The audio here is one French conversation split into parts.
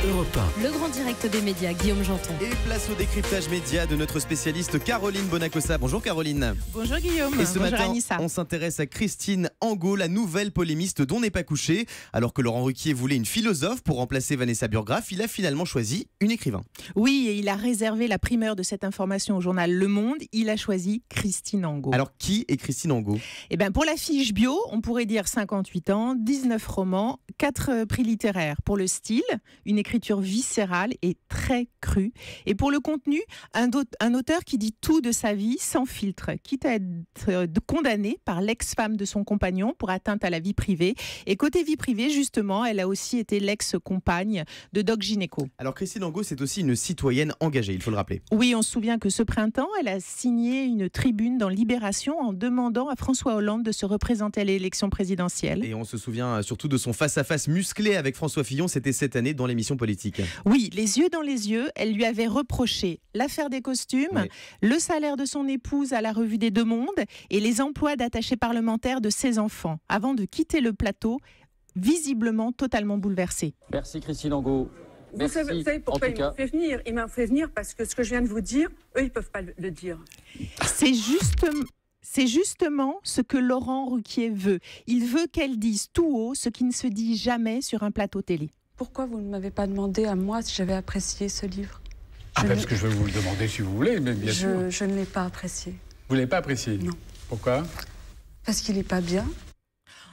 Europe 1. Le grand direct des médias, Guillaume Janton. Et place au décryptage média de notre spécialiste Caroline Bonacossa. Bonjour Caroline. Bonjour Guillaume. Et ce Bonjour matin, Anissa. on s'intéresse à Christine Angot, la nouvelle polémiste dont n'est pas couché. Alors que Laurent Ruquier voulait une philosophe pour remplacer Vanessa Burgraff, il a finalement choisi une écrivain. Oui, et il a réservé la primeur de cette information au journal Le Monde. Il a choisi Christine Angot. Alors qui est Christine Angot ? Eh bien, pour la fiche bio, on pourrait dire 58 ans, 19 romans, 4 prix littéraires. Pour le style, une écriture viscérale et très crue. Et pour le contenu, un auteur qui dit tout de sa vie sans filtre, quitte à être condamné par l'ex-femme de son compagnon pour atteinte à la vie privée. Et côté vie privée, justement, elle a aussi été l'ex-compagne de Doc Gynéco. Alors Christine Angot, c'est aussi une citoyenne engagée, il faut le rappeler. Oui, on se souvient que ce printemps, elle a signé une tribune dans Libération en demandant à François Hollande de se représenter à l'élection présidentielle. Et on se souvient surtout de son face-à-face musclé avec François Fillon, c'était cette année dans l'émission politique. Oui, les yeux dans les yeux, elle lui avait reproché l'affaire des costumes, Oui. le salaire de son épouse à la Revue des Deux Mondes et les emplois d'attaché parlementaire de ses enfants, avant de quitter le plateau, visiblement totalement bouleversée. Merci Christine Angot. Merci. Vous savez pourquoi en tout il m'a cas. fait venir? Il m'a fait venir parce que ce que je viens de vous dire, eux, ils ne peuvent pas le dire. C'est justement ce que Laurent Ruquier veut. Il veut qu'elle dise tout haut ce qui ne se dit jamais sur un plateau télé. Pourquoi vous ne m'avez pas demandé à moi si j'avais apprécié ce livre? Parce que je vais vous le demander si vous voulez, mais bien sûr. Je ne l'ai pas apprécié. Vous ne l'avez pas apprécié? Non. Pourquoi? Parce qu'il n'est pas bien.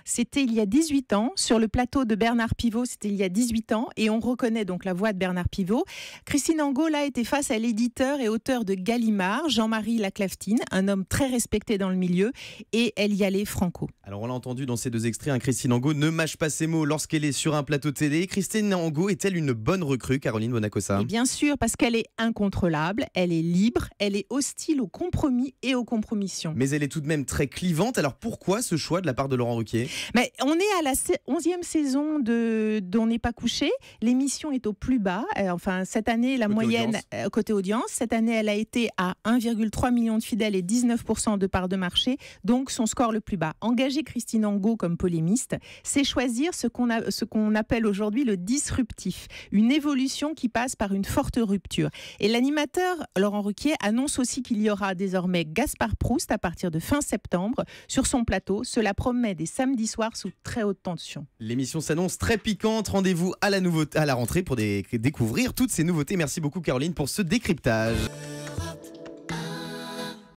C'était il y a 18 ans, sur le plateau de Bernard Pivot, c'était il y a 18 ans, et on reconnaît donc la voix de Bernard Pivot. Christine Angot, là, était face à l'éditeur et auteur de Gallimard, Jean-Marie Laclaftine, un homme très respecté dans le milieu, et elle y allait franco. Alors on l'a entendu dans ces deux extraits, Christine Angot ne mâche pas ses mots lorsqu'elle est sur un plateau télé. Christine Angot est-elle une bonne recrue, Caroline Bonacossa ? Et bien sûr, parce qu'elle est incontrôlable, elle est libre, elle est hostile au compromis et aux compromissions. Mais elle est tout de même très clivante, alors pourquoi ce choix de la part de Laurent Ruquier ? Mais on est à la 11e saison d'On n'est pas couché. L'émission est au plus bas. Enfin, cette année, la Côté moyenne audience. Côté audience. Cette année, elle a été à 1,3 million de fidèles et 19% de part de marché. Donc, son score le plus bas. Engager Christine Angot comme polémiste, c'est choisir ce qu'on appelle aujourd'hui le disruptif. Une évolution qui passe par une forte rupture. Et l'animateur, Laurent Ruquier, annonce aussi qu'il y aura désormais Gaspard Proust à partir de fin septembre sur son plateau. Cela promet des samedis soirs sous très haute tension. L'émission s'annonce très piquante. Rendez-vous à la rentrée pour découvrir toutes ces nouveautés. Merci beaucoup Caroline pour ce décryptage.